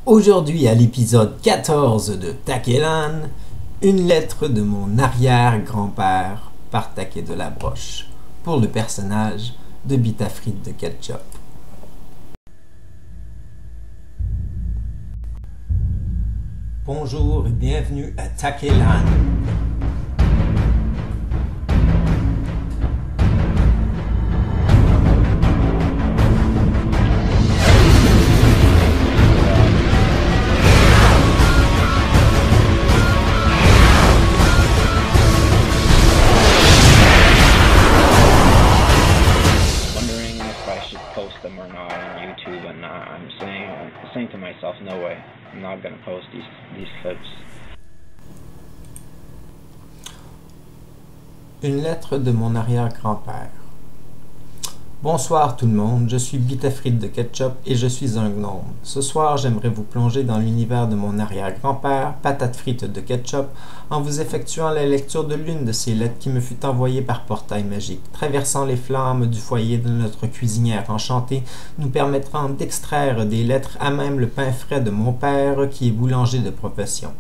Aujourd'hui à l'épisode 14 de Taquelan, une lettre de mon arrière-grand-père par Taquet de la Broche, pour le personnage de Bite à frites de ketchup. Bonjour et bienvenue à Taquelan. Post them or not on YouTube, and I'm saying to myself, no way, I'm not gonna post these clips. Une lettre de mon arrière-grand-père. Bonsoir tout le monde, je suis Bite à frites de ketchup et je suis un gnome. Ce soir, j'aimerais vous plonger dans l'univers de mon arrière-grand-père, Patate frites de ketchup, en vous effectuant la lecture de l'une de ces lettres qui me fut envoyée par portail magique. Traversant les flammes du foyer de notre cuisinière enchantée, nous permettront d'extraire des lettres à même le pain frais de mon père qui est boulanger de profession.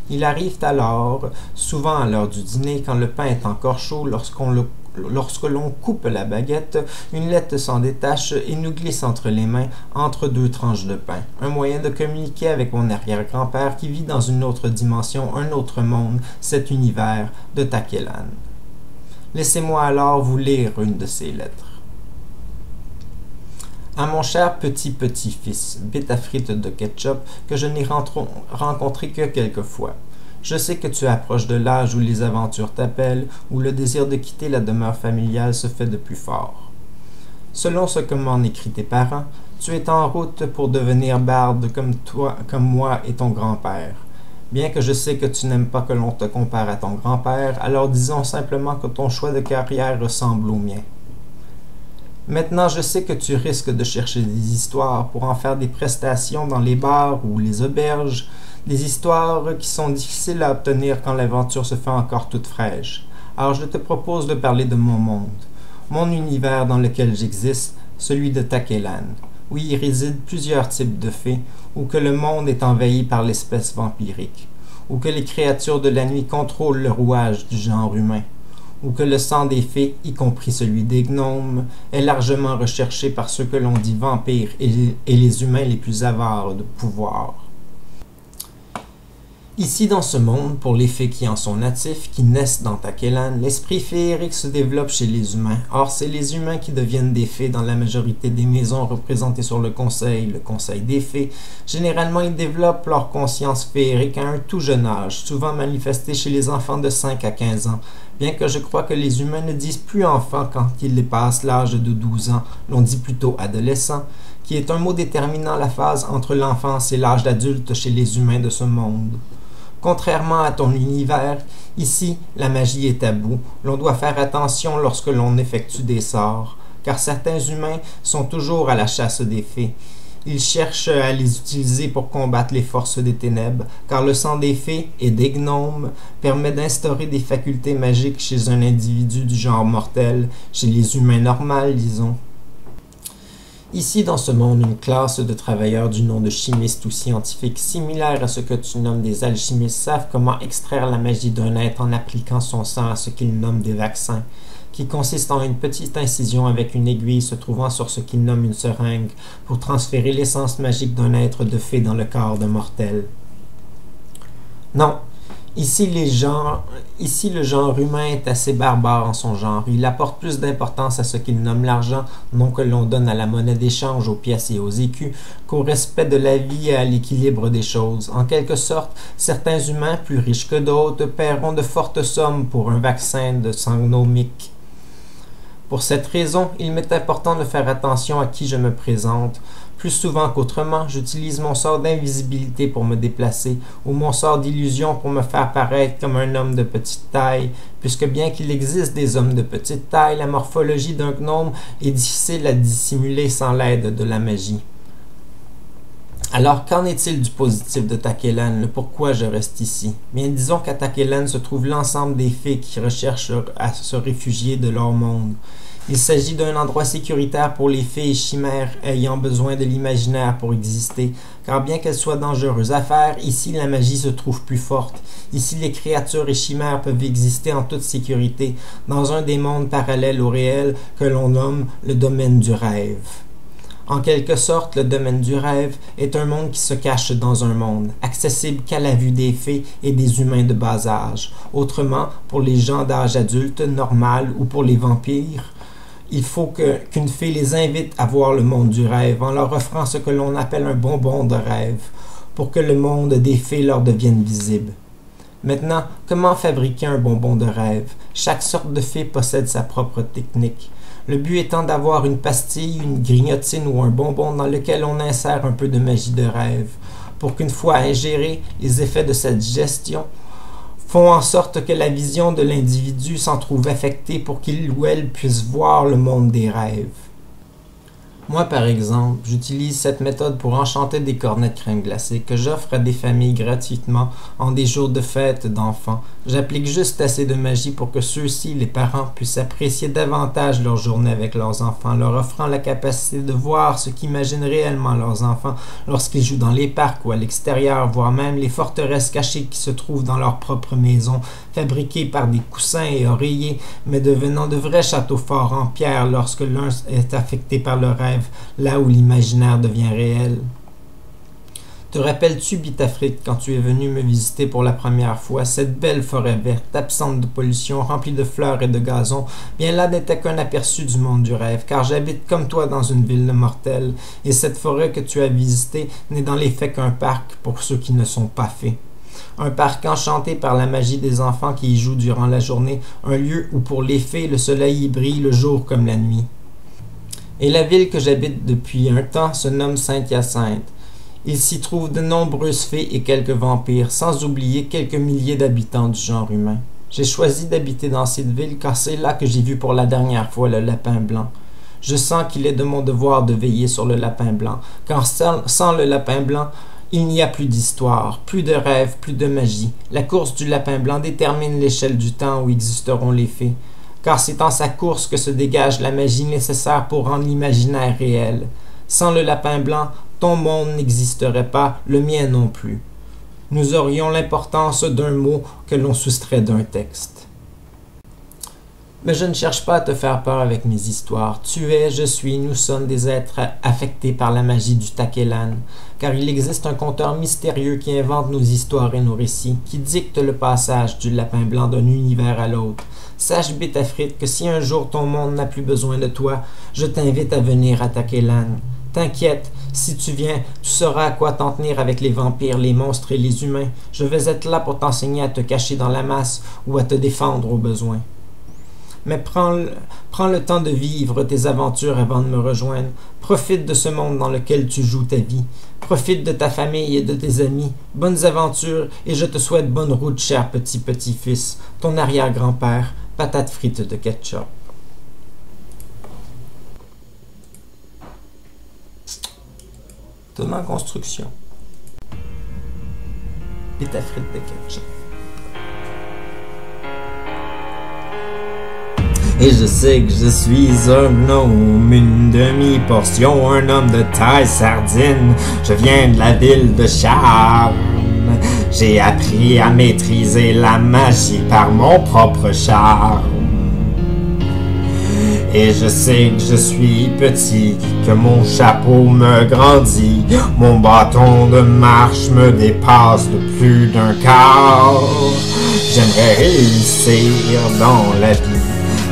Il arrive alors, souvent à l'heure du dîner, quand le pain est encore chaud, lorsque l'on coupe la baguette, une lettre s'en détache et nous glisse entre les mains, entre deux tranches de pain. Un moyen de communiquer avec mon arrière-grand-père qui vit dans une autre dimension, un autre monde, cet univers de Taquelan. Laissez-moi alors vous lire une de ces lettres. À mon cher petit-petit-fils, Bite à frites de ketchup, que je n'ai rencontré que quelques fois. Je sais que tu approches de l'âge où les aventures t'appellent, où le désir de quitter la demeure familiale se fait de plus fort. Selon ce que m'en écrit tes parents, tu es en route pour devenir barde comme moi et ton grand-père. Bien que je sais que tu n'aimes pas que l'on te compare à ton grand-père, alors disons simplement que ton choix de carrière ressemble au mien. Maintenant, je sais que tu risques de chercher des histoires pour en faire des prestations dans les bars ou les auberges, des histoires qui sont difficiles à obtenir quand l'aventure se fait encore toute fraîche. Alors je te propose de parler de mon monde, mon univers dans lequel j'existe, celui de Taquelan, où y résident plusieurs types de fées, où que le monde est envahi par l'espèce vampirique, où que les créatures de la nuit contrôlent le rouage du genre humain, ou que le sang des fées, y compris celui des gnomes, est largement recherché par ceux que l'on dit vampires et les humains les plus avares de pouvoir. Ici dans ce monde, pour les fées qui en sont natifs, qui naissent dans Taquelan, l'esprit féerique se développe chez les humains. Or, c'est les humains qui deviennent des fées dans la majorité des maisons représentées sur le conseil des fées. Généralement, ils développent leur conscience féerique à un tout jeune âge, souvent manifestée chez les enfants de 5 à 15 ans. Bien que je crois que les humains ne disent plus enfants quand ils dépassent l'âge de 12 ans, l'on dit plutôt adolescent, qui est un mot déterminant la phase entre l'enfance et l'âge d'adulte chez les humains de ce monde. Contrairement à ton univers, ici, la magie est taboue. L'on doit faire attention lorsque l'on effectue des sorts, car certains humains sont toujours à la chasse des fées. Ils cherchent à les utiliser pour combattre les forces des ténèbres, car le sang des fées et des gnomes permet d'instaurer des facultés magiques chez un individu du genre mortel, chez les humains normaux, disons. Ici, dans ce monde, une classe de travailleurs du nom de chimistes ou scientifiques, similaires à ce que tu nommes des alchimistes, savent comment extraire la magie d'un être en appliquant son sang à ce qu'ils nomment des vaccins, qui consistent en une petite incision avec une aiguille se trouvant sur ce qu'ils nomment une seringue, pour transférer l'essence magique d'un être de fée dans le corps d'un mortel. Non. Ici, le genre humain est assez barbare en son genre. Il apporte plus d'importance à ce qu'il nomme l'argent, non que l'on donne à la monnaie d'échange, aux pièces et aux écus, qu'au respect de la vie et à l'équilibre des choses. En quelque sorte, certains humains, plus riches que d'autres, paieront de fortes sommes pour un vaccin de sang gnomique. Pour cette raison, il m'est important de faire attention à qui je me présente. Plus souvent qu'autrement, j'utilise mon sort d'invisibilité pour me déplacer, ou mon sort d'illusion pour me faire paraître comme un homme de petite taille, puisque bien qu'il existe des hommes de petite taille, la morphologie d'un gnome est difficile à dissimuler sans l'aide de la magie. Alors, qu'en est-il du positif de Taquelan, le pourquoi je reste ici? Bien, disons qu'à Taquelan se trouve l'ensemble des fées qui recherchent à se réfugier de leur monde. Il s'agit d'un endroit sécuritaire pour les fées et chimères ayant besoin de l'imaginaire pour exister, car bien qu'elle soit dangereuse à faire, ici la magie se trouve plus forte. Ici les créatures et chimères peuvent exister en toute sécurité, dans un des mondes parallèles au réel que l'on nomme le domaine du rêve. En quelque sorte, le domaine du rêve est un monde qui se cache dans un monde, accessible qu'à la vue des fées et des humains de bas âge. Autrement, pour les gens d'âge adulte, normal ou pour les vampires, il faut qu'une fée les invite à voir le monde du rêve en leur offrant ce que l'on appelle un bonbon de rêve, pour que le monde des fées leur devienne visible. Maintenant, comment fabriquer un bonbon de rêve? Chaque sorte de fée possède sa propre technique. Le but étant d'avoir une pastille, une grignotine ou un bonbon dans lequel on insère un peu de magie de rêve, pour qu'une fois ingérés, les effets de cette digestion font en sorte que la vision de l'individu s'en trouve affectée pour qu'il ou elle puisse voir le monde des rêves. Moi, par exemple, j'utilise cette méthode pour enchanter des cornets de crème glacée que j'offre à des familles gratuitement en des jours de fête d'enfants. J'applique juste assez de magie pour que ceux-ci, les parents, puissent apprécier davantage leur journée avec leurs enfants, leur offrant la capacité de voir ce qu'imaginent réellement leurs enfants lorsqu'ils jouent dans les parcs ou à l'extérieur, voire même les forteresses cachées qui se trouvent dans leur propre maison, fabriquées par des coussins et oreillers, mais devenant de vrais châteaux forts en pierre lorsque l'un est affecté par le rêve, là où l'imaginaire devient réel. Te rappelles-tu, Bitafrit, quand tu es venu me visiter pour la première fois, cette belle forêt verte, absente de pollution, remplie de fleurs et de gazon, bien là n'était qu'un aperçu du monde du rêve, car j'habite comme toi dans une ville de mortels, et cette forêt que tu as visitée n'est dans les faits qu'un parc pour ceux qui ne sont pas fées. Un parc enchanté par la magie des enfants qui y jouent durant la journée, un lieu où pour les fées le soleil y brille le jour comme la nuit. Et la ville que j'habite depuis un temps se nomme Saint-Hyacinthe. Il s'y trouve de nombreuses fées et quelques vampires, sans oublier quelques milliers d'habitants du genre humain. J'ai choisi d'habiter dans cette ville car c'est là que j'ai vu pour la dernière fois le lapin blanc. Je sens qu'il est de mon devoir de veiller sur le lapin blanc, car sans le lapin blanc, il n'y a plus d'histoire, plus de rêve, plus de magie. La course du lapin blanc détermine l'échelle du temps où existeront les fées, car c'est en sa course que se dégage la magie nécessaire pour rendre l'imaginaire réel. Sans le lapin blanc, ton monde n'existerait pas, le mien non plus. Nous aurions l'importance d'un mot que l'on soustrait d'un texte. Mais je ne cherche pas à te faire peur avec mes histoires. Tu es, je suis, nous sommes des êtres affectés par la magie du Takellan, car il existe un conteur mystérieux qui invente nos histoires et nos récits, qui dicte le passage du lapin blanc d'un univers à l'autre. Sache, Bitafrit, que si un jour ton monde n'a plus besoin de toi, je t'invite à venir à Takellan. T'inquiète, si tu viens, tu sauras à quoi t'en tenir avec les vampires, les monstres et les humains. Je vais être là pour t'enseigner à te cacher dans la masse ou à te défendre au besoin. Mais prends le temps de vivre tes aventures avant de me rejoindre. Profite de ce monde dans lequel tu joues ta vie. Profite de ta famille et de tes amis. Bonnes aventures et je te souhaite bonne route, cher petit-fils, ton arrière-grand-père, patate frite de ketchup. Thomas Construction. Patate frite de ketchup. Et je sais que je suis un gnome, une demi-portion, un homme de taille sardine. Je viens de la ville de Charme. J'ai appris à maîtriser la magie par mon propre charme. Et je sais que je suis petit, que mon chapeau me grandit. Mon bâton de marche me dépasse de plus d'un quart. J'aimerais réussir dans la vie.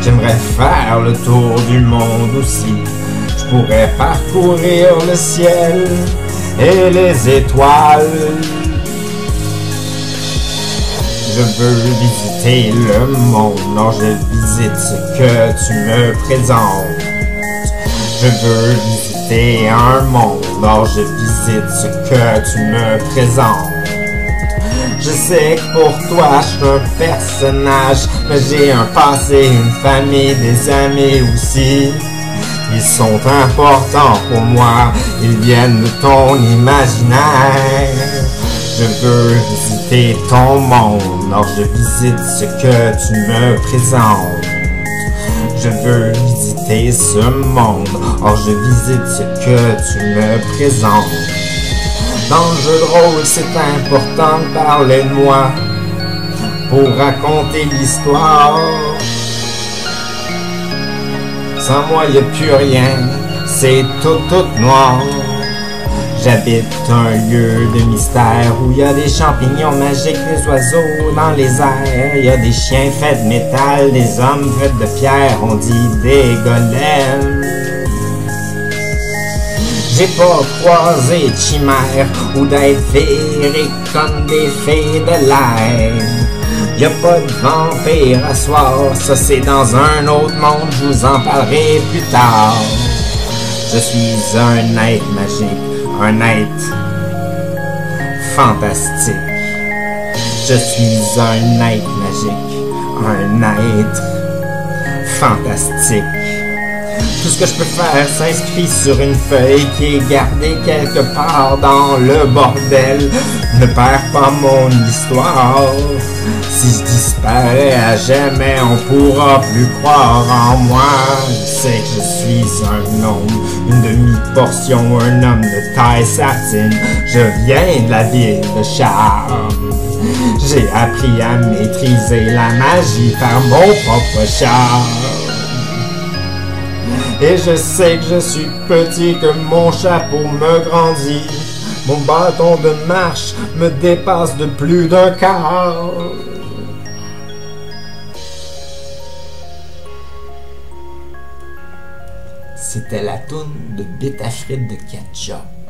J'aimerais faire le tour du monde aussi. Je pourrais parcourir le ciel et les étoiles. Je veux visiter le monde, non je visite ce que tu me présentes. Je veux visiter un monde, non je visite ce que tu me présentes. Je sais que pour toi je suis un personnage, mais j'ai un passé, une famille, des amis aussi. Ils sont importants pour moi, ils viennent de ton imaginaire. Je veux visiter ton monde, alors je visite ce que tu me présentes. Je veux visiter ce monde, or je visite ce que tu me présentes. Dans le jeu de rôle, c'est important de parler de moi pour raconter l'histoire. Sans moi, y a plus rien, c'est tout noir. J'habite un lieu de mystère où il y a des champignons magiques, des oiseaux dans les airs. Il y a des chiens faits de métal, des hommes faits de pierre, on dit des golems. J'ai pas croisé de chimère ou d'être féerique comme des fées de l'air. Y'a pas de vampire à soir, ça c'est dans un autre monde, je vous en parlerai plus tard. Je suis un être magique, un être fantastique. Je suis un être magique, un être fantastique. Tout ce que je peux faire s'inscrit sur une feuille qui est gardée quelque part dans le bordel. Ne perds pas mon histoire. Si je disparais à jamais, on pourra plus croire en moi. Je sais que je suis un homme, une demi-portion, un homme de taille satine. Je viens de la ville de Charme. J'ai appris à maîtriser la magie par mon propre charme. Et je sais que je suis petit, que mon chapeau me grandit. Mon bâton de marche me dépasse de plus d'un quart. C'était la toune de Bête à frites de ketchup.